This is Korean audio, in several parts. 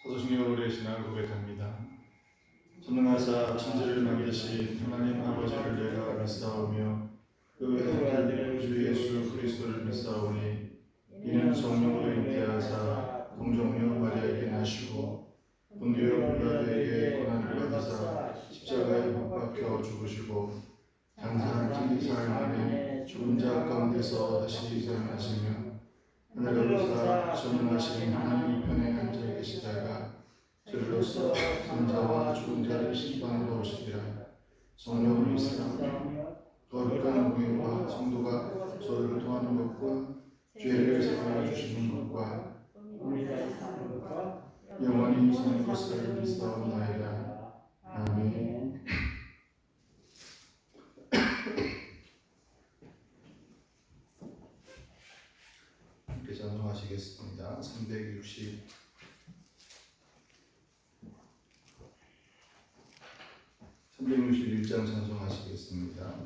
사도신경 우리의 신앙을 고백합니다. 전능하사 천지를 만드신 하나님 아버지를 내가 믿사오며 그 외아들 주 예수 그리스도를 믿사오니 이는 성령으로 잉태하사 동정녀 마리아에게 나시고 본디오 빌라도에게 고난을 받으사 십자가에 못 박혀 죽으시고 장사한 지 사흘 만에 죽은 자 가운데서 다시 살아나시며 하늘에 오르사 전능하신 하나님 우편에 앉아 계시다가 저리로서 산자와 죽은 자를 심판하러 오시리라. 성령을 믿사오며 거룩한 공예와 성도가 서로를 도하는 것과 죄를 사하여 주시는 것과 영원히 사는 것을 믿사옵나이다. 아멘. 함께 찬송하시겠습니다. 361장 찬송하시겠습니다.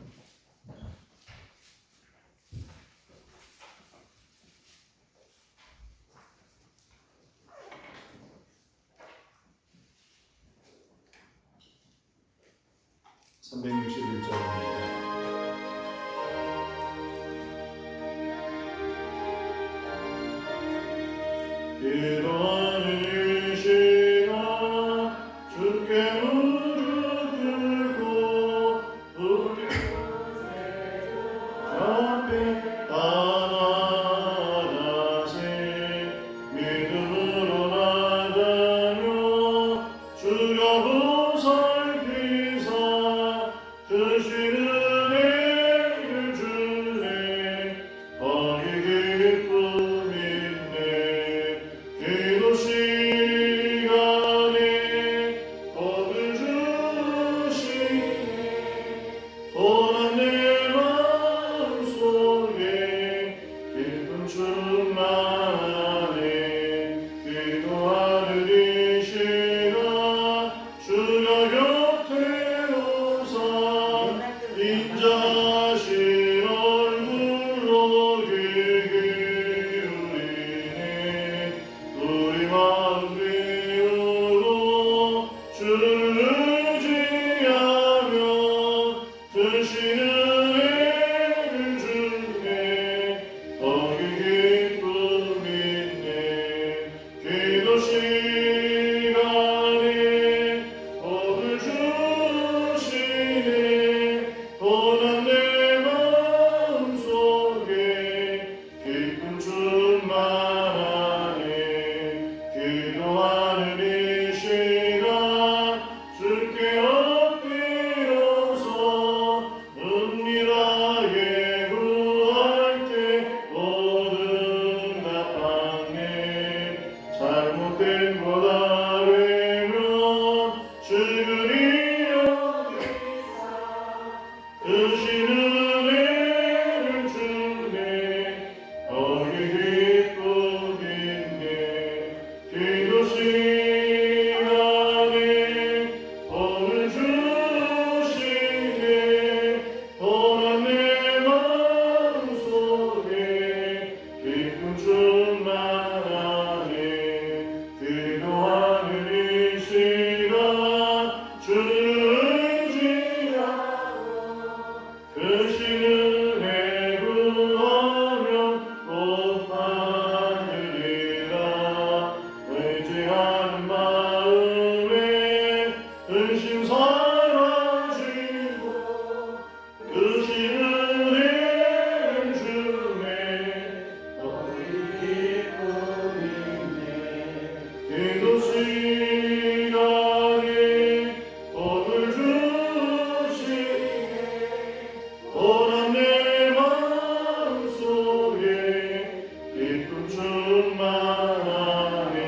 기도하는 시간 주께 무릎 꿇고 우리 앞에 나아가세 믿음으로 나가며 주여 보살피사 주시는 은혜를 주네 거기 기쁨 있네 기도 시간에 복을 주시네 또한 내 마음속에 기쁨 충만하네 기도하는 이 시간 주여 곁에 오사 인자신 얼굴로 귀 기울이네 우리 마음 비우고 주를 의지하며 드시는 은혜를 주네 거기 기쁨 있네 기도 시간에 복을 주시네 또한 내 마음속에 기쁨 충만하네 기도하는 이 시간 주께 엎드려서 은밀하게 구할 때 모든 답답네 잘못된 것 알면 주를 여기사 드시는 은혜를 주네 거기 기쁨 있네 기도 시간에 복을 주시네 또한 내 마음속에 기쁨 충만하네 기도하는 이 시간 주를 의지하고 드시는 은혜 구하면 꼭 받으리라 의지하는 마음에 근심 사라지고 드시는 은혜를 주네 거기 기쁨 있네 기도 시간에 복을 주시네 또한 내 마음속에 기쁨 충만하네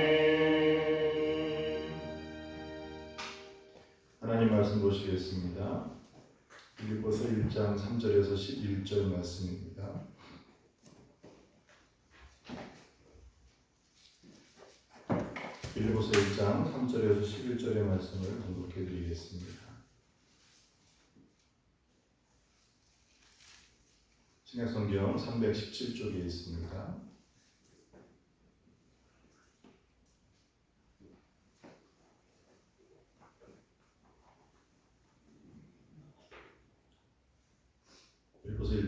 하나님 말씀 보시겠습니다. 빌립보서 1장 3절에서 11절 말씀입니다. 빌립보서 1장 3절에서 11절의 말씀을 공독해 드리겠습니다. 신약성경 317쪽에 있습니다.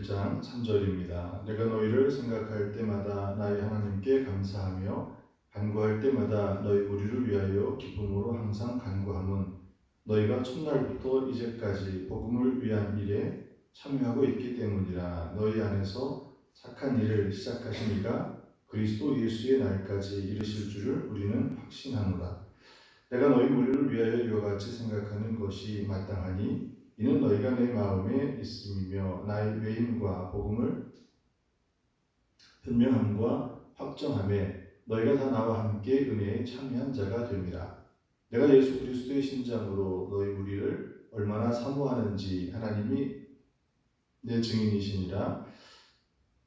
1장 3절입니다. 내가 너희를 생각할 때마다 나의 하나님께 감사하며 간구할 때마다 너희 무리를 위하여 기쁨으로 항상 간구함은 너희가 첫날부터 이제까지 복음을 위한 일에 참여하고 있기 때문이라. 너희 안에서 착한 일을 시작하신 이가 그리스도 예수의 날까지 이르실 줄을 우리는 확신하노라. 내가 너희 무리를 위하여 이와 같이 생각하는 것이 마땅하니 이는 너희가 내 마음에 있음이며 나의 외임과 복음을 변명함과 확정함에 너희가 다 나와 함께 은혜에 참여한 자가 됨이라. 내가 예수 그리스도의 신장으로 너희 무리를 얼마나 사모하는지 하나님이 내 증인이시니라.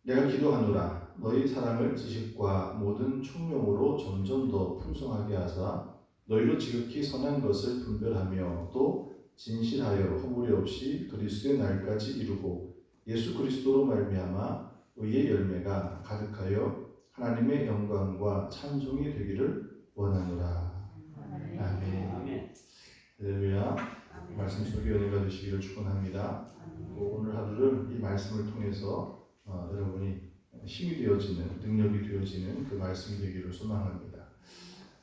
내가 기도하노라. 너희 사랑을 지식과 모든 총명으로 점점 더 풍성하게 하사 너희로 지극히 선한 것을 분별하며 또 진실하여 허물이 없이 그리스도의 날까지 이루고 예수 그리스도로 말미암아 의의 열매가 가득하여 하나님의 영광과 찬송이 되기를 원하노라. 아멘. 할렐루야. 말씀 속에 은혜가 되시기를 축원합니다. 오늘 하루를 이 말씀을 통해서 여러분이 힘이 되어지는, 능력이 되어지는 그 말씀이 되기를 소망합니다.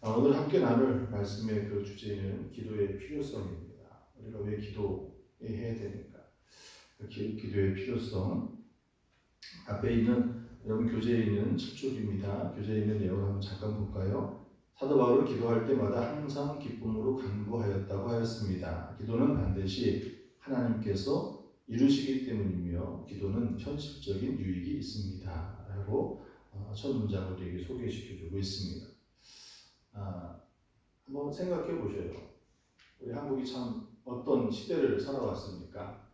오늘 함께 나눌 말씀의 그 주제는 기도의 필요성입니다. 우리가 왜 기도해야 되는가? 기도의 필요성. 앞에 있는 여러분 교재에 있는 7쪽입니다. 교재에 있는 내용을 한번 잠깐 볼까요? 사도 바울은 기도할 때마다 항상 기쁨으로 간구하였다고 하였습니다. 기도는 반드시 하나님께서 이루시기 때문이며 기도는 현실적인 유익이 있습니다. 라고 첫 문장을 우리에게 소개시켜주고 있습니다. 한번 생각해 보셔요. 우리 한국이 참 어떤 시대를 살아왔습니까?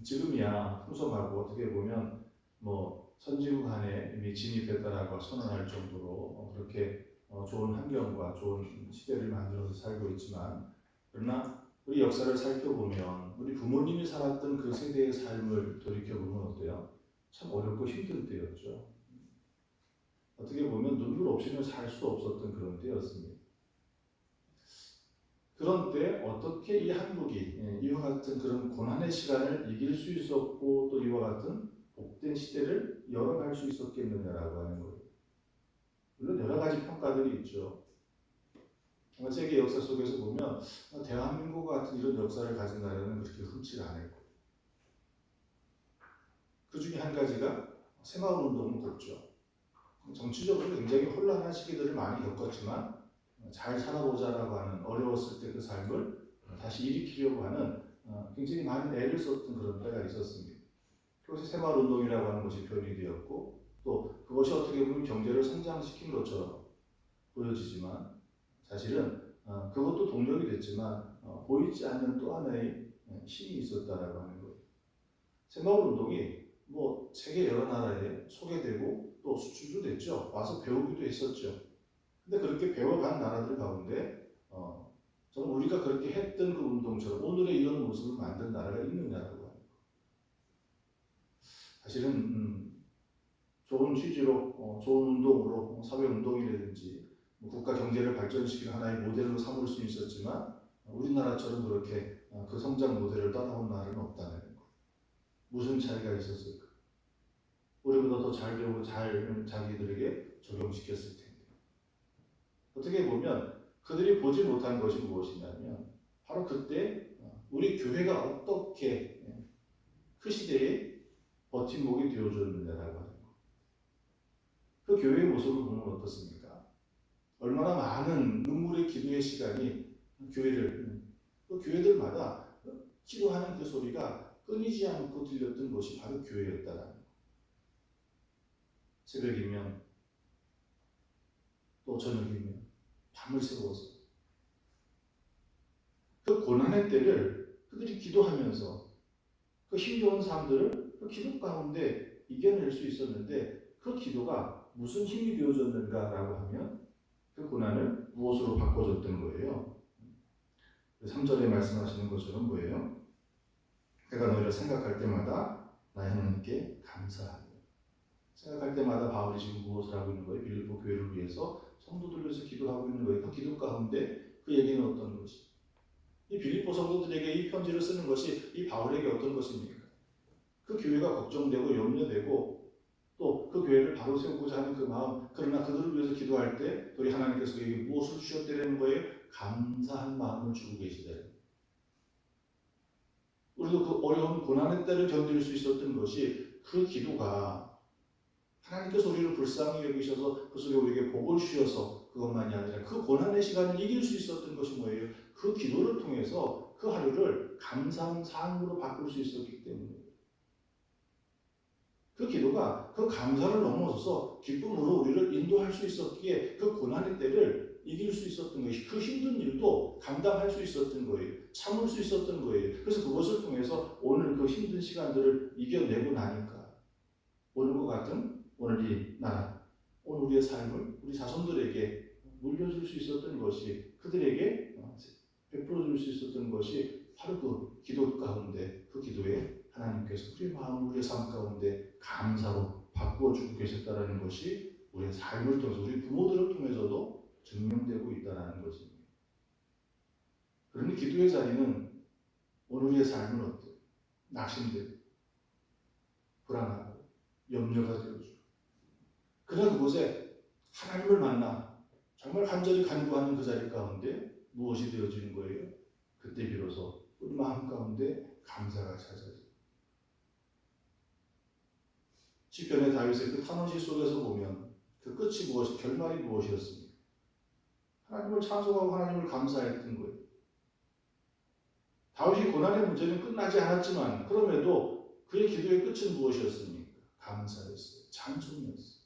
지금이야 풍성하고 어떻게 보면 뭐 선진국 안에 이미 진입했다라고 선언할 정도로 그렇게 좋은 환경과 좋은 시대를 만들어서 살고 있지만, 그러나 우리 역사를 살펴보면 우리 부모님이 살았던 그 세대의 삶을 돌이켜보면 어때요? 참 어렵고 힘든 때였죠. 어떻게 보면 눈물 없이는 살 수 없었던 그런 때였습니다. 그런 때 어떻게 이 한국이 이와 같은 그런 고난의 시간을 이길 수 있었고 또 이와 같은 복된 시대를 열어갈 수 있었겠느냐라고 하는 거예요. 물론 여러 가지 평가들이 있죠. 세계 역사 속에서 보면 대한민국 같은 이런 역사를 가진 나라는 그렇게 흔치 않았고, 그 중에 한 가지가 새마을운동을 꼽죠. 정치적으로 굉장히 혼란한 시기들을 많이 겪었지만 잘 살아보자라고 하는, 어려웠을 때 그 삶을 다시 일으키려고 하는 굉장히 많은 애를 썼던 그런 때가 있었습니다. 그것이 새마을운동이라고 하는 것이 표현이 되었고, 또 그것이 어떻게 보면 경제를 성장시킨 것처럼 보여지지만 사실은 그것도 동력이 됐지만 보이지 않는 또 하나의 힘이 있었다라고 하는 거예요. 새마을운동이 뭐 세계 여러 나라에 소개되고 또 수출도 됐죠. 와서 배우기도 했었죠. 근데 그렇게 배워간 나라들 가운데 저는 우리가 그렇게 했던 그 운동처럼 오늘의 이런 모습을 만든 나라가 있느냐라고 하는 거예요. 사실은 좋은 취지로 좋은 운동으로 사회운동이라든지 국가 경제를 발전시키는 하나의 모델로 삼을 수 있었지만 우리나라처럼 그렇게 그 성장 모델을 따라온 나라는 없다는 거예요. 무슨 차이가 있었을까? 우리보다 더 잘 배우고 잘 자기들에게 적용시켰을 텐데. 어떻게 보면 그들이 보지 못한 것이 무엇이냐면 바로 그때 우리 교회가 어떻게 그 시대에 버팀목이 되어줬느냐라고 하는 거예요. 그 교회의 모습을 보면 어떻습니까? 얼마나 많은 눈물의 기도의 시간이 그 교회들마다 기도하는 그 소리가 끊이지 않고 들렸던 것이 바로 교회였다라는 거예요. 새벽이면 또 저녁이면 밤을 새워서 그 고난의 때를 그들이 기도하면서 그 힘겨운 삶들을 그 기도 가운데 이겨낼 수 있었는데, 그 기도가 무슨 힘이 되어졌는가라고 하면 그 고난을 무엇으로 바꿔줬던 거예요. 3절에 말씀하시는 것처럼 뭐예요? 내가 너희를 생각할 때마다 나의 하나님께 감사하며. 생각할 때마다 바울이 지금 무엇을 하고 있는 거예요? 빌립보 교회를 위해서 성도들을 위해서 기도하고 있는 거예요. 그 기도 가운데 그 얘기는 어떤 것이? 이 빌립보 성도들에게 이 편지를 쓰는 것이 이 바울에게 어떤 것입니까? 그 교회가 걱정되고 염려되고 또 그 교회를 바로 세우고자 하는 그 마음, 그러나 그들을 위해서 기도할 때 우리 하나님께서 그에게 무엇을 주셨다는 거예요? 감사한 마음을 주고 계시다. 우리도 그 어려운 고난의 때를 견딜 수 있었던 것이 그 기도가 하나님께서 우리를 불쌍히 여기셔서 그 속에 우리에게 복을 주셔서 그것만이 아니라 그 고난의 시간을 이길 수 있었던 것이 뭐예요? 그 기도를 통해서 그 하루를 감사한 삶으로 바꿀 수 있었기 때문에 그 기도가 그 감사를 넘어서서 기쁨으로 우리를 인도할 수 있었기에 그 고난의 때를 이길 수 있었던 것이 그 힘든 일도 감당할 수 있었던 거예요. 참을 수 있었던 거예요. 그래서 그것을 통해서 오늘 그 힘든 시간들을 이겨내고 나니까 오늘과 같은 오늘 이 나라, 오늘 우리의 삶을 우리 자손들에게 물려줄 수 있었던 것이 그들에게 베풀어줄 수 있었던 것이 바로 그 기도 가운데 그 기도에 하나님께서 우리의 마음, 우리의 삶 가운데 감사로 바꾸어주고 계셨다는 것이 우리의 삶을 통해서 우리 부모들을 통해서도 증명되고 있다는 것입니다. 그런데 기도의 자리는 오늘 우리의 삶은 어때요? 낙심되고 불안하고 염려가 되어주고 그러나 그곳에 하나님을 만나 정말 간절히 간구하는 그 자리 가운데 무엇이 되어지는 거예요? 그때 비로소 우리 마음 가운데 감사가 찾아져요. 시편의 다윗의 그 탄원시 속에서 보면 그 끝이 무엇이, 결말이 무엇이었습니까? 하나님을 찬송하고 하나님을 감사했던 거예요. 다윗이 고난의 문제는 끝나지 않았지만 그럼에도 그의 기도의 끝은 무엇이었습니까? 감사였어요. 찬송이었어요.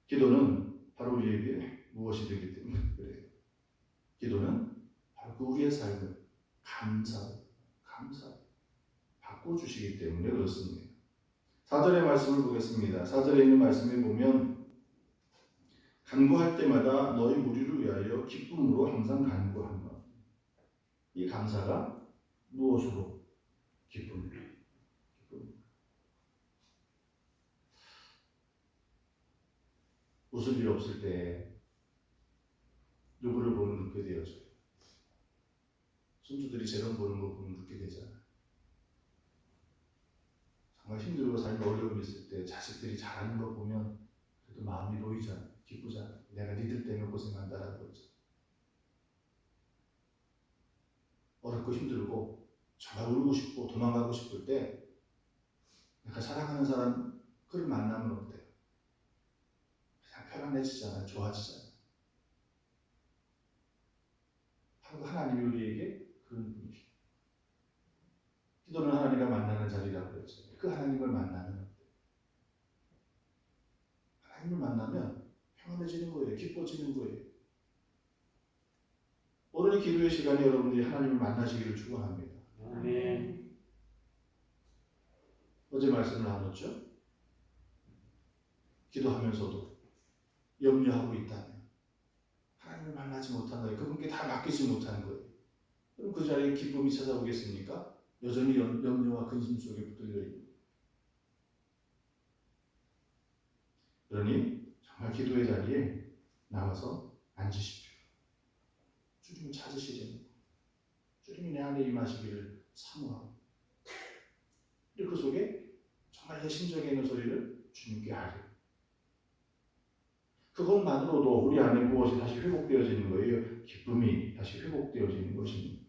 기도는 바로 우리에게 무엇이 되기 때문에 그래요. 기도는 바로 그 우리의 삶을 감사 바꿔주시기 때문에 그렇습니다. 4절의 말씀을 보겠습니다. 4절에 있는 말씀에 보면 간구할 때마다 너희 무리를 위하여 기쁨으로 항상 간구한다. 이 감사가 무엇으로 기쁨. 웃을 일 없을 때 누구를 보면 웃게 되어져요. 손주들이 재롱 보는 거 보면 웃게 되잖아요. 정말 힘들고 삶에 어려움이 있을 때 자식들이 잘하는 거 보면 그래도 마음이 놓이잖아요. 기쁘잖아요. 내가 니들 때문에 고생한다라고 그러죠. 어렵고 힘들고 정말 울고 싶고 도망가고 싶을 때 내가 사랑하는 사람 그를 만나면 어때요? 그냥 편안해지잖아요. 좋아지잖아요. 바로 하나님이 우리에게 그런 분이시죠. 기도는 하나님과 만나는 자리라고 그랬죠. 그 하나님을 만나면 어때요? 하나님을 만나면 평안해지는 거예요. 기뻐지는 거예요. 오늘 기도의 시간에 여러분들이 하나님을 만나시기를 축원합니다. 아멘. 어제 말씀을 나눴죠? 기도하면서도 염려하고 있다면 하나님을 만나지 못한 거예요. 그분께 다 맡기지 못한 거예요. 그럼 그 자리에 기쁨이 찾아오겠습니까? 여전히 염려와 근심 속에 붙들려 있는. 그러니 정말 기도의 자리에 나와서 앉으십시오. 주님을 찾으시려는 거. 주님이 내 안에 임하시기를 사모하고 그 속에 정말 내 심정에 있는 소리를 주님께 하려. 그것만으로도 우리 안에 무엇이 다시 회복되어지는 거예요. 기쁨이 다시 회복되어지는 것입니다.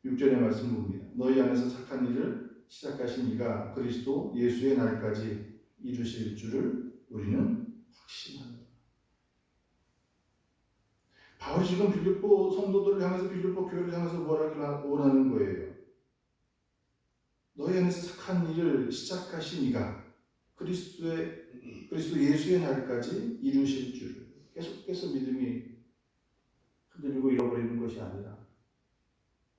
6절의 말씀 봅니다. 너희 안에서 착한 일을 시작하신 이가 그리스도 예수의 날까지 이루실 줄을 우리는 확신합니다. 바울이 지금 빌립보 성도들을 향해서 빌립보 교회를 향해서 뭐라고 원하는 거예요. 너희 안에서 착한 일을 시작하신 이가 그리스도 예수의 날까지 이루실 줄. 계속해서 믿음이 흔들리고 잃어버리는 것이 아니라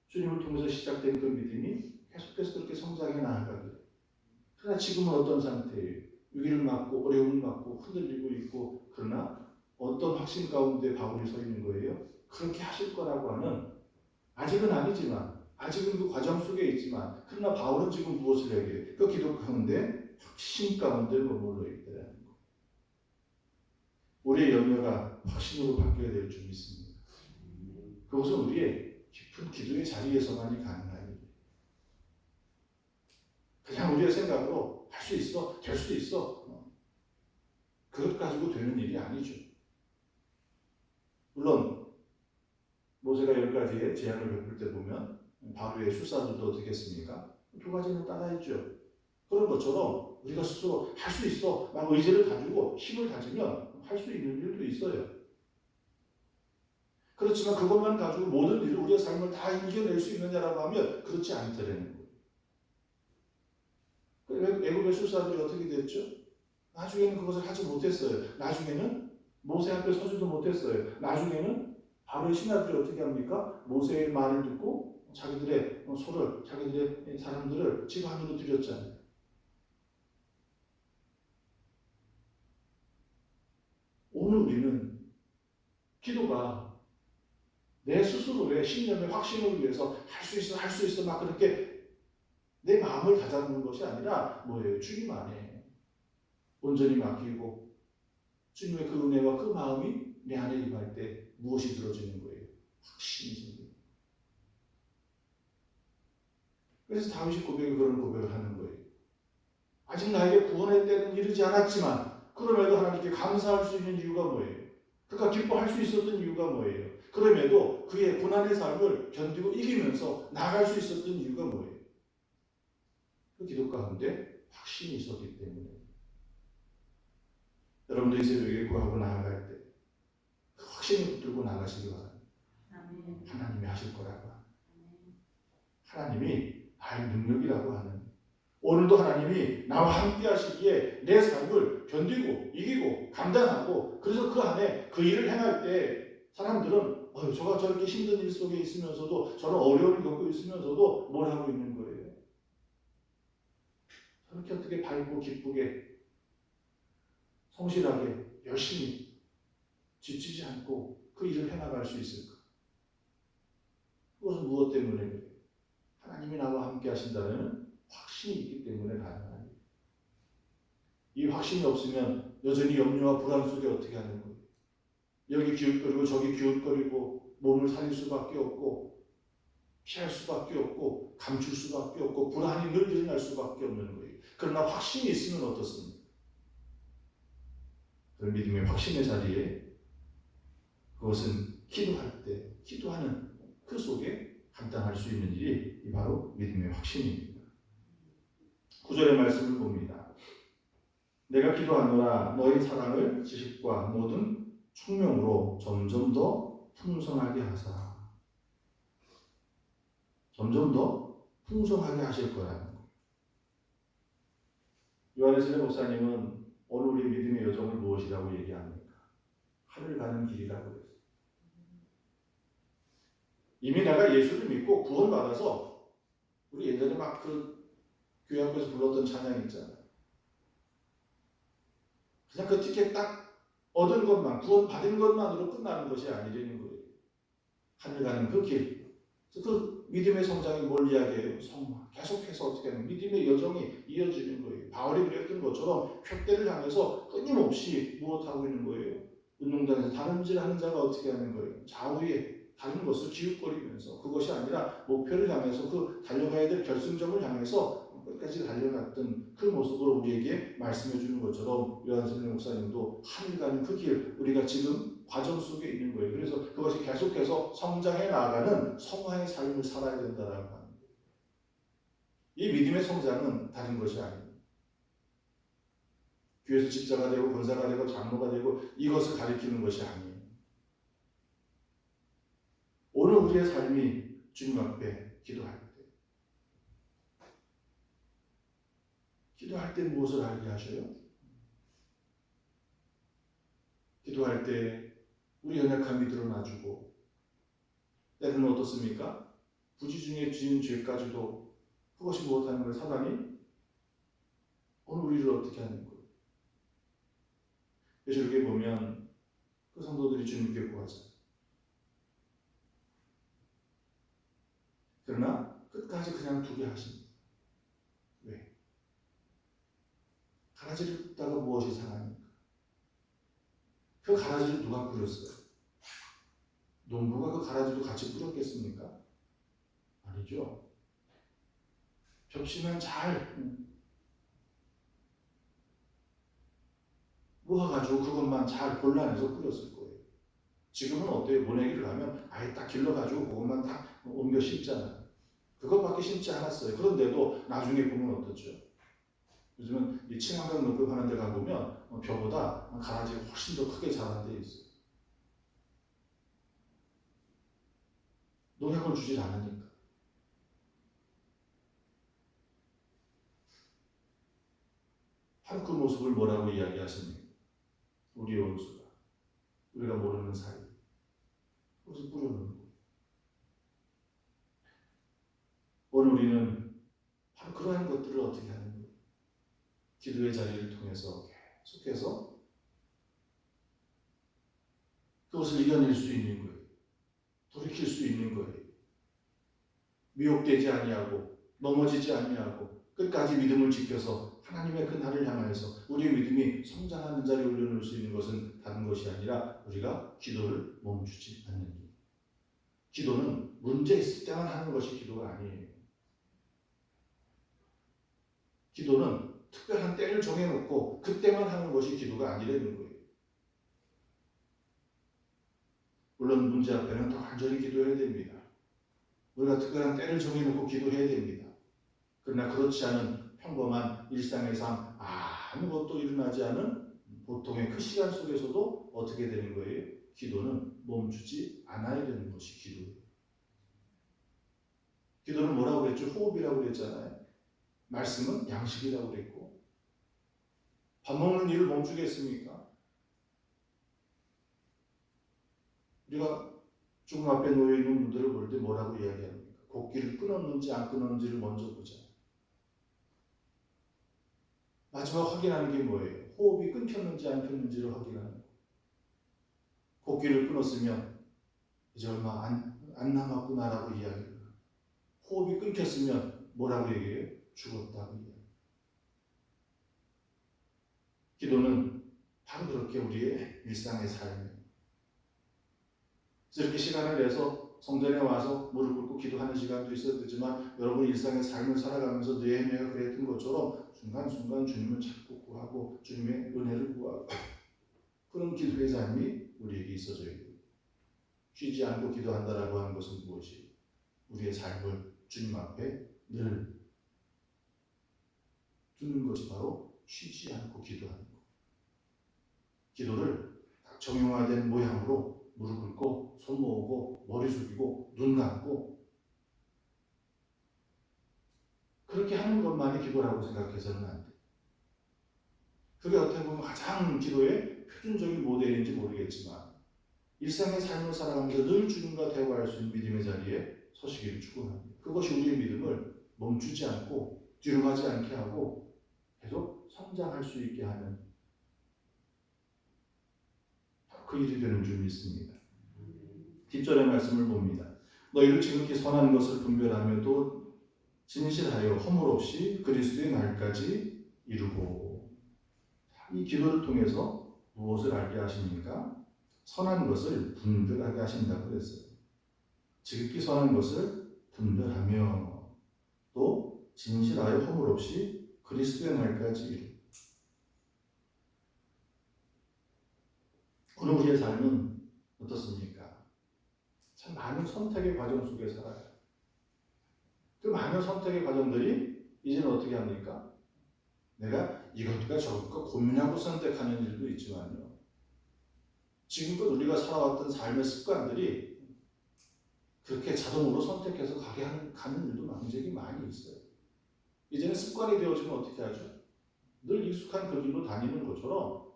주님을 통해서 시작된 그 믿음이 계속해서 그렇게 성장해 나아가기를. 그러나 지금은 어떤 상태예요? 위기를 맞고 어려움을 맞고 흔들리고 있고 그러나 어떤 확신 가운데 바울이 서 있는 거예요? 그렇게 하실 거라고 하는 아직은 아니지만 아직은 그 과정 속에 있지만 그러나 바울은 지금 무엇을 얘기해요? 그 기도 가운데 확신 가운데 머물러 있다는 거. 우리의 염려가 확신으로 바뀌어야 될 줄 믿습니다. 그것은 우리의 깊은 기도의 자리에서만이 가능한 일이에요. 그냥 우리의 생각으로 할 수 있어, 될 수도 있어. 그것 가지고 되는 일이 아니죠. 물론 모세가 10가지의 제안을 베풀 때 보면 바로의 술사들도 어떻게 했습니까? 2가지는 따라했죠. 그런 것처럼 우리가 스스로 할 수 있어 막 의지를 가지고 힘을 가지면 할 수 있는 일도 있어요. 그렇지만 그것만 가지고 모든 일을 우리의 삶을 다 이겨낼 수 있느냐라고 하면 그렇지 않다는 거예요. 애굽의 술사들이 어떻게 됐죠? 나중에는 그것을 하지 못했어요. 나중에는 모세 앞에 서지도 못했어요. 나중에는 바로의 신하들이 어떻게 합니까? 모세의 말을 듣고 자기들의 소를, 자기들의 사람들을 지휘하도록 드렸잖아요. 오늘 우리는 기도가 내 스스로의 신념의 확신을 위해서 할 수 있어, 할 수 있어 막 그렇게 내 마음을 다잡는 것이 아니라 뭐예요? 주님 안에 온전히 맡기고 주님의 그 은혜와 그 마음이 내 안에 임할 때 무엇이 들어지는 거예요? 확신이 생겨요. 그래서 다윗이 그런 고백을 하는 거예요. 아직 나에게 구원의 때는 이르지 않았지만 그럼에도 하나님께 감사할 수 있는 이유가 뭐예요? 그가 기뻐할 수 있었던 이유가 뭐예요? 그럼에도 그의 고난의 삶을 견디고 이기면서 나아갈 수 있었던 이유가 뭐예요? 그 기도 가운데 확신이 있었기 때문에. 여러분도 이 새벽에 구하고 나아갈 때 그 확신을 붙들고 나가시기 바랍니다. 하나님이 하실 거라고 하는, 하나님이 나의 능력이라고 하는, 오늘도 하나님이 나와 함께 하시기에 내 삶을 견디고 이기고 감당하고, 그래서 그 안에 그 일을 행할 때 사람들은 저가 저렇게 힘든 일 속에 있으면서도, 저런 어려움을 겪고 있으면서도 뭘 하고 있는 거예요? 저렇게 어떻게 밝고 기쁘게 성실하게 열심히 지치지 않고 그 일을 해나갈 수 있을까? 그것은 무엇 때문에 그래요? 하나님이 나와 함께 하신다는 확신이 있기 때문에 가능한 일이에요. 이 확신이 없으면 여전히 염려와 불안 속에 어떻게 하는 거예요? 여기 기웃거리고 저기 기웃거리고 몸을 살릴 수밖에 없고 피할 수밖에 없고 감출 수밖에 없고 불안이 늘 일어날 수밖에 없는 거예요. 그러나 확신이 있으면 어떻습니까? 그 믿음의 확신의 자리에 그것은 기도할 때, 기도하는 그 속에 감당할 수 있는 일이 바로 믿음의 확신입니다. 9절의 말씀을 봅니다. 내가 기도하노라 너희 사랑을 지식과 모든 총명으로 점점 더 풍성하게 하사. 점점 더 풍성하게 하실 거라는 거. 요한의 세례 목사님은 오늘 우리 믿음의 여정을 무엇이라고 얘기합니까? 하늘 가는 길이라고 그랬어요. 이미 내가 예수를 믿고 구원받아서, 우리 예전에 막 그 교회 앞에서 불렀던 찬양 있잖아요. 그냥 그 티켓 딱 얻은 것만, 구원받은 것만으로 끝나는 것이 아니라는 거예요. 하늘 가는 그 길. 그 믿음의 성장이 뭘 이야기해요? 성화. 계속해서 어떻게 하면 믿음의 여정이 이어지는 거예요. 바울이 그랬던 것처럼 표대를 향해서 끊임없이 무엇하고 있는 거예요? 운동장에서 다름질하는 자가 어떻게 하는 거예요? 좌우에 다른 것을 기웃거리면서, 그것이 아니라 목표를 향해서 그 달려가야 될 결승점을 향해서 끝까지 달려갔던 그 모습으로 우리에게 말씀해 주는 것처럼 요한선생 목사님도 하늘 가는 그 길, 우리가 지금 과정 속에 있는 거예요. 그래서 그것이 계속해서 성장해 나가는 성화의 삶을 살아야 된다라고 하는 거예요. 이 믿음의 성장은 다른 것이 아닙니다. 교회에서 집사가 되고 권사가 되고 장로가 되고 이것을 가리키는 것이 아니에요. 오늘 우리의 삶이 주님 앞에 기도할 때 무엇을 알게 하셔요? 기도할 때 우리 연약함이 드러나주고, 때로는 어떻습니까? 부지 중에 지은 죄까지도 그것이 무엇하는 거예요? 사단이 오늘 우리를 어떻게 하는 거예요? 예수님께 보면 그 성도들이 주님께 구하잖아요. 그러나 끝까지 그냥 두게 하십니다. 왜? 가라지를 뜯다가 무엇이 상합니까? 그 가라지를 누가 뿌렸어요? 농부가 그 가라지도 같이 뿌렸겠습니까? 아니죠. 접시만 잘 모아가지고 그것만 잘 골라내서 뿌렸을 거예요. 지금은 어때요? 모내기를 하면 아예 딱 길러가지고 그것만 딱 옮겨 심잖아요. 그것밖에 심지 않았어요. 그런데도 나중에 보면 어떻죠? 요즘은 이 친환경 농법하는 데 가보면 벼보다 가라지가 훨씬 더 크게 자란 데 있어요. 농약을 주질 않으니까. 바로 그 모습을 뭐라고 이야기하십니까? 우리의 원수가 우리가 모르는 사이 그것을 뿌려놓는 거예요. 오늘 우리는 바로 그러한 것들을 어떻게 하는 거예요? 기도의 자리를 통해서 계속해서 그것을 이겨낼 수 있는 거예요. 돌이킬 수 있는 거예요. 미혹되지 아니하고 넘어지지 아니하고 끝까지 믿음을 지켜서 하나님의 그 날을 향하여서 우리의 믿음이 성장하는 자리에 올려놓을 수 있는 것은 다른 것이 아니라 우리가 기도를 멈추지 않는 것. 기도는 문제 있을 때만 하는 것이 기도가 아니에요. 기도는 특별한 때를 정해놓고 그때만 하는 것이 기도가 아니라는 거예요. 물론 문제 앞에는 더 간절히 기도해야 됩니다. 우리가 특별한 때를 정해놓고 기도해야 됩니다. 그러나 그렇지 않은 평범한 일상의 삶, 아무것도 일어나지 않은 보통의 그 시간 속에서도 어떻게 되는 거예요? 기도는 멈추지 않아야 되는 것이 기도예요. 기도는 뭐라고 그랬죠? 호흡이라고 그랬잖아요. 말씀은 양식이라고 그랬고 밥 먹는 일을 멈추겠습니까? 우리가 죽음 앞에 놓여있는 분들을 볼 때 뭐라고 이야기합니까? 곡기를 끊었는지 안 끊었는지를 먼저 보자. 마지막 확인하는 게 뭐예요? 호흡이 끊겼는지 안 끊는지를 확인하는 거. 곡기를 끊었으면 이제 얼마 안 남았구나라고 이야기해요. 호흡이 끊겼으면 뭐라고 얘기해요? 죽었다고 이야기해요. 기도는 바로 그렇게 우리의 일상의 삶이에요. 그래서 이렇게 시간을 내서 성전에 와서 무릎 꿇고 기도하는 시간도 있어야 되지만 여러분 일상의 삶을 살아가면서 느헤미야가 그랬던 것처럼 순간순간 주님을 찾고 구하고 주님의 은혜를 구하고 그런 기도의 삶이 우리에게 있어져야 돼요. 쉬지 않고 기도한다라고 하는 것은 무엇이에요? 우리의 삶을 주님 앞에 늘 두는 것이 바로 쉬지 않고 기도하는 것. 기도를 정형화된 모양으로 무릎 꿇고 손 모으고 머리 숙이고 눈 감고 그렇게 하는 것만이 기도라고 생각해서는 안 돼. 그게 어떻게 보면 가장 기도의 표준적인 모델인지 모르겠지만 일상의 삶을 살아가면서 늘 주님과 대화할 수 있는 믿음의 자리에 서시기를 축원합니다. 그것이 우리의 믿음을 멈추지 않고 뒤로 가지 않게 하고 계속 성장할 수 있게 하는 그 일이 되는 줄 믿습니다. 뒷절의 말씀을 봅니다. 너희를 지극히 선한 것을 분별하며 또 진실하여 허물 없이 그리스도의 날까지 이루고. 이 기도를 통해서 무엇을 알게 하십니까? 선한 것을 분별하게 하신다고 그랬어요. 지극히 선한 것을 분별하며 또 진실하여 허물 없이 그리스도의 날까지 이루고. 오늘 우리의 삶은 어떻습니까? 참 많은 선택의 과정 속에 살아요. 그 많은 선택의 과정들이 이제는 어떻게 합니까? 내가 이것과 저것과 고민하고 선택하는 일도 있지만요. 지금껏 우리가 살아왔던 삶의 습관들이 그렇게 자동으로 선택해서 가는 일도 굉장히 많이 있어요. 이제는 습관이 되어지면 어떻게 하죠? 늘 익숙한 그 길로 다니는 것처럼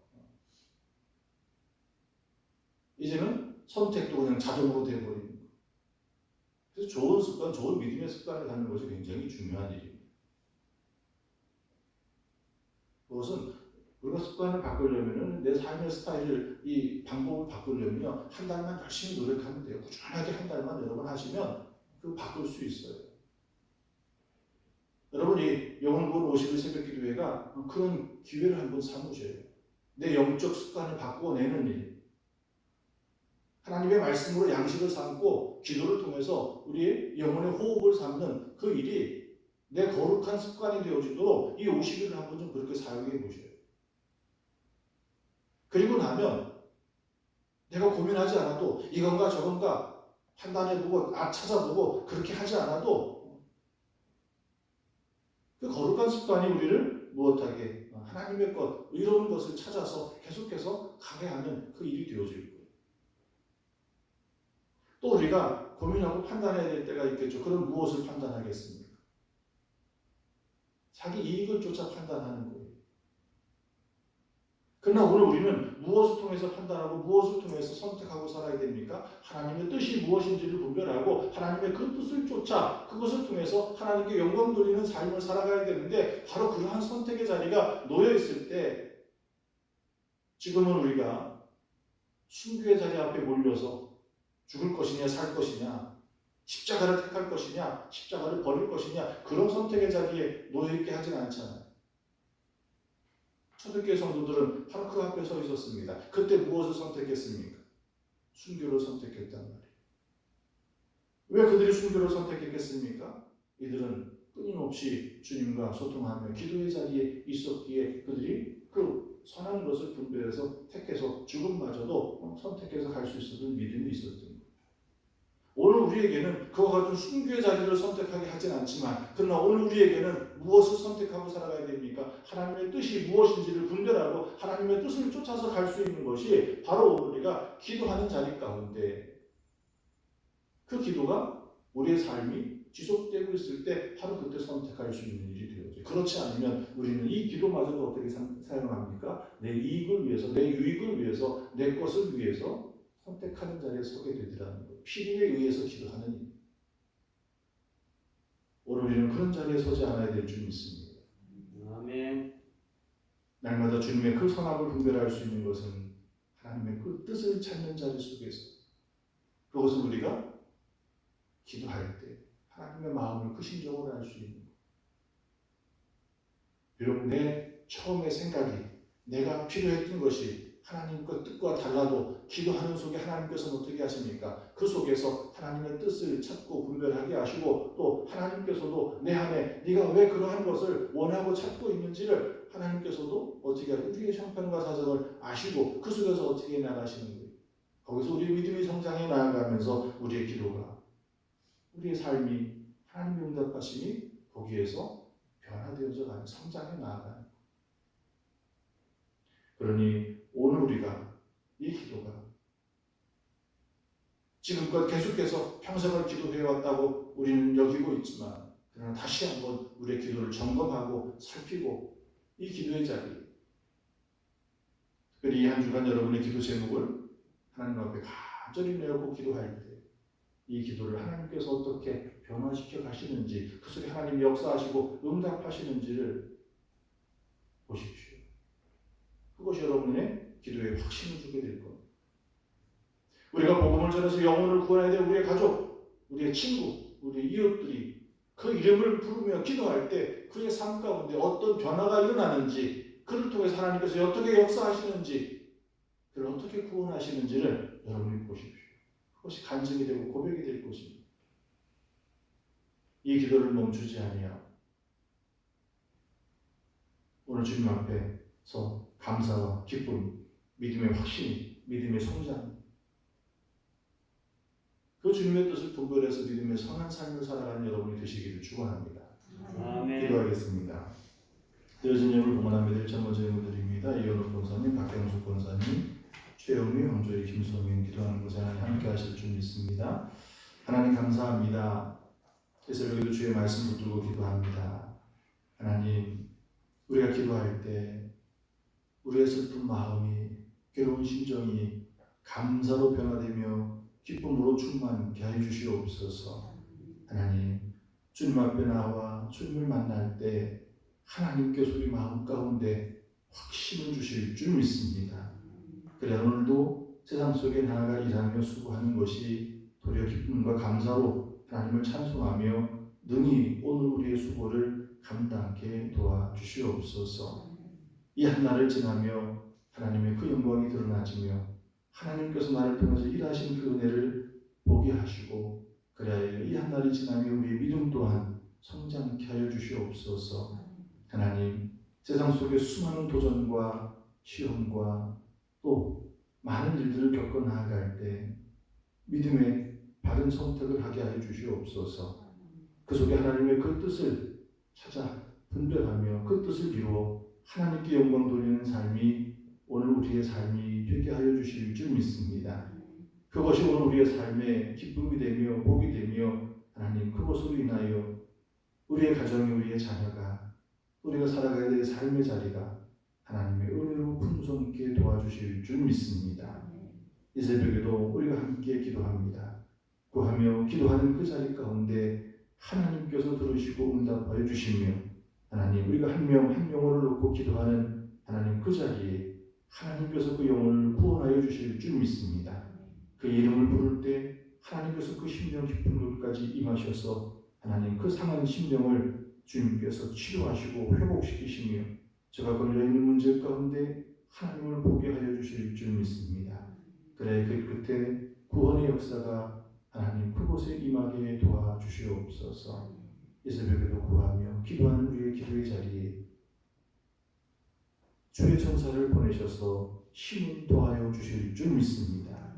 이제는 선택도 그냥 자동으로 되어버리는 거예요. 그래서 좋은 습관, 좋은 믿음의 습관을 갖는 것이 굉장히 중요한 일입니다. 그것은 우리가 습관을 바꾸려면 내 삶의 스타일을 이 방법을 바꾸려면 한 달만 열심히 노력하면 돼요. 꾸준하게 한 달만 여러 번 하시면 그 바꿀 수 있어요. 여러분이 영혼구원 50일 새벽기도회가 그런 기회를 한번 삼으셔야 돼요. 내 영적 습관을 바꾸어내는 일. 하나님의 말씀으로 양식을 삼고 기도를 통해서 우리의 영혼의 호흡을 삼는 그 일이 내 거룩한 습관이 되어지도록 이 50일을 한번 좀 그렇게 사용해 보셔요. 그리고 나면 내가 고민하지 않아도 이건가 저건가 판단해보고 찾아보고 그렇게 하지 않아도 그 거룩한 습관이 우리를 무엇하게 하나님의 것, 의로운 것을 찾아서 계속해서 가게 하는 그 일이 되어질 거예요. 또 우리가 고민하고 판단해야 될 때가 있겠죠. 그럼 무엇을 판단하겠습니까? 자기 이익을 쫓아 판단하는 거예요. 그러나 오늘 우리는 무엇을 통해서 판단하고 무엇을 통해서 선택하고 살아야 됩니까? 하나님의 뜻이 무엇인지를 분별하고 하나님의 그 뜻을 쫓아 그것을 통해서 하나님께 영광 돌리는 삶을 살아가야 되는데 바로 그러한 선택의 자리가 놓여 있을 때 지금은 우리가 순교의 자리 앞에 몰려서 죽을 것이냐 살 것이냐 십자가를 택할 것이냐 십자가를 버릴 것이냐 그런 선택의 자리에 놓여 있게 하진 않잖아요. 초대교회 성도들은 바로 그 앞에 서 있었습니다. 그때 무엇을 선택했습니까? 순교를 선택했단 말이에요. 왜 그들이 순교를 선택했겠습니까? 이들은 끊임없이 주님과 소통하며 기도의 자리에 있었기에 그들이 그 선한 것을 분별해서 택해서 죽음마저도 선택해서 갈 수 있었던 믿음이 있었던 거예요. 오늘 우리에게는 그와 같은 순교의 자리를 선택하게 하진 않지만 그러나 오늘 우리에게는 무엇을 선택하고 살아가야 됩니까? 하나님의 뜻이 무엇인지를 분별하고 하나님의 뜻을 쫓아서 갈 수 있는 것이 바로 우리가 기도하는 자리 가운데 그 기도가 우리의 삶이 지속되고 있을 때 바로 그때 선택할 수 있는 일이 되어져요. 그렇지 않으면 우리는 이 기도마저도 어떻게 사용합니까? 내 이익을 위해서, 내 유익을 위해서, 내 것을 위해서 선택하는 자리에 서게 되더라는 거예요. 필요에 의해서 기도하는 일. 오늘 우리는 그런 자리에 서지 않아야 될 줄 믿습니다. 아멘. 날마다 주님의 그 선함을 분별할 수 있는 것은 하나님의 그 뜻을 찾는 자리 속에서 그것을 우리가 기도할 때 하나님의 마음을 그 심정으로 알 수 있는 것. 비록 내 처음의 생각이 내가 필요했던 것이 하나님과 뜻과 달라도 기도하는 속에 하나님께서는 어떻게 하십니까? 그 속에서 하나님의 뜻을 찾고 분별하게 하시고 또 하나님께서도 내 안에 네가 왜 그러한 것을 원하고 찾고 있는지를 하나님께서도 어떻게 하고 우리의 형편과 사정을 아시고 그 속에서 어떻게 나가시는 거예요. 거기서 우리의 믿음이 성장해 나아가면서 우리의 기도가 우리의 삶이 하나님의 응답하심이 거기에서 변화되어져 가는 성장해 나아가는 거예요. 그러니 오늘 우리가 이 기도가 지금껏 계속해서 평생을 기도해왔다고 우리는 여기고 있지만 그러나 다시 한번 우리의 기도를 점검하고 살피고 이 기도의 자리 특별히 이 한 주간 여러분의 기도 제목을 하나님 앞에 간절히 내어고 기도할 때 이 기도를 하나님께서 어떻게 변화시켜 가시는지 그 속에 하나님이 역사하시고 응답하시는지를 보십시오. 그것이 여러분의 기도에 확신을 주게 될 겁니다. 우리가 복음을 전해서 영혼을 구원해야 될 우리의 가족, 우리의 친구, 우리의 이웃들이 그 이름을 부르며 기도할 때 그의 삶 가운데 어떤 변화가 일어나는지 그를 통해서 하나님께서 어떻게 역사하시는지 그를 어떻게 구원하시는지를 여러분이 보십시오. 그것이 간증이 되고 고백이 될 것입니다. 이 기도를 멈추지 아니하고 오늘 주님 앞에서 감사와 기쁨, 믿음의 확신, 믿음의 성장 그 주님의 뜻을 분별해서 믿음의 선한 삶을 살아가는 여러분이 되시기를 축원합니다. 아멘. 기도하겠습니다. 되어진 예물 봉헌합니다. 1,000번째 예물드립니다. 이현욱 권사님, 박경숙 권사님, 최영미, 황조희, 김성민 기도하는 것에 하나님 함께 하실 줄 믿습니다. 하나님 감사합니다. 이 새벽에도 주의 말씀 붙들고 기도합니다. 하나님 우리가 기도할 때 우리의 슬픈 마음이 괴로운 심정이 감사로 변화되며 기쁨으로 충만케 해 주시옵소서. 하나님 주님 앞에 나와 주님을 만날 때 하나님께서 우리 마음 가운데 확신을 주실 줄 믿습니다. 그래 오늘도 세상 속에 나아가 일하며 수고하는 것이 도리어 기쁨과 감사로 하나님을 찬송하며 능히 오늘 우리의 수고를 감당케 도와주시옵소서. 이 한날을 지나며 하나님의 그 영광이 드러나지며 하나님께서 나를 통해서 일하신 그 은혜를 보게 하시고 그래야 이 한날이 지나며 우리의 믿음 또한 성장케 하여 주시옵소서. 하나님, 세상 속에 수많은 도전과 시험과 또 많은 일들을 겪어 나아갈 때 믿음의 바른 선택을 하게 하여 주시옵소서. 그 속에 하나님의 그 뜻을 찾아 분별하며 그 뜻을 이루어 하나님께 영광 돌리는 삶이 오늘 우리의 삶이 되게 하여 주실 줄 믿습니다. 그것이 오늘 우리의 삶의 기쁨이 되며 복이 되며 하나님, 그것으로 인하여 우리의 가정이, 우리의 자녀가, 우리가 살아가야 될 삶의 자리가 하나님의 은혜로 풍성케 도와주실 줄 믿습니다. 이 새벽에도 우리가 함께 기도합니다. 구하며 기도하는 그 자리 가운데 하나님께서 들으시고 응답하여 주시며 하나님, 우리가 한 명 한 영혼을 놓고 기도하는 하나님 그 자리에 하나님께서 그 영혼을 구원하여 주실 줄 믿습니다. 그 이름을 부를 때 하나님께서 그 심령 깊은 곳까지 임하셔서 하나님, 그 상한 심령을 주님께서 치료하시고 회복시키시며 제가 걸려있는 문제 가운데 하나님을 보게 하여 주실 줄 믿습니다. 그래, 그 끝에 구원의 역사가 하나님 그곳에 임하게 도와주시옵소서. 이 새벽에도 구하며 기도하는 우리의 기도의 자리에 주의 천사를 보내셔서 힘을 더하여 주실 줄 믿습니다.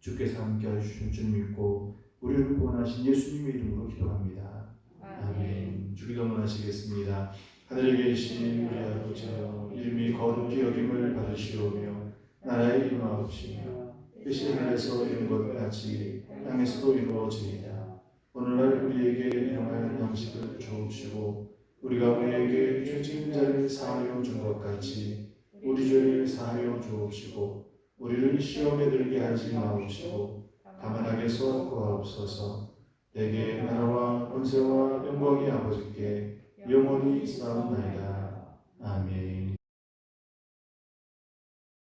주께서 함께 하실 줄 믿고 우리를 구원하신 예수님의 이름으로 기도합니다. 아멘. 주기도문 하시겠습니다. 하늘에 계신 우리 아버지여, 이름이 거룩히 여김을 받으시오며 나라의 임하옵시며 뜻이 하늘에서 이룬 것 같이 땅에서도 이루어지이다. 오늘날 우리에게 일용할 양식을 주옵시고 우리가 우리에게 죄 지은 자를 사하여 준 것 같이 우리 죄를 사하여 주옵시고 우리를 시험에 들게 하지 마옵시고 다만 악에서 구하옵소서. 내게 나라와 권세와 영광이 아버지께 영원히 있사옵나이다. 아멘.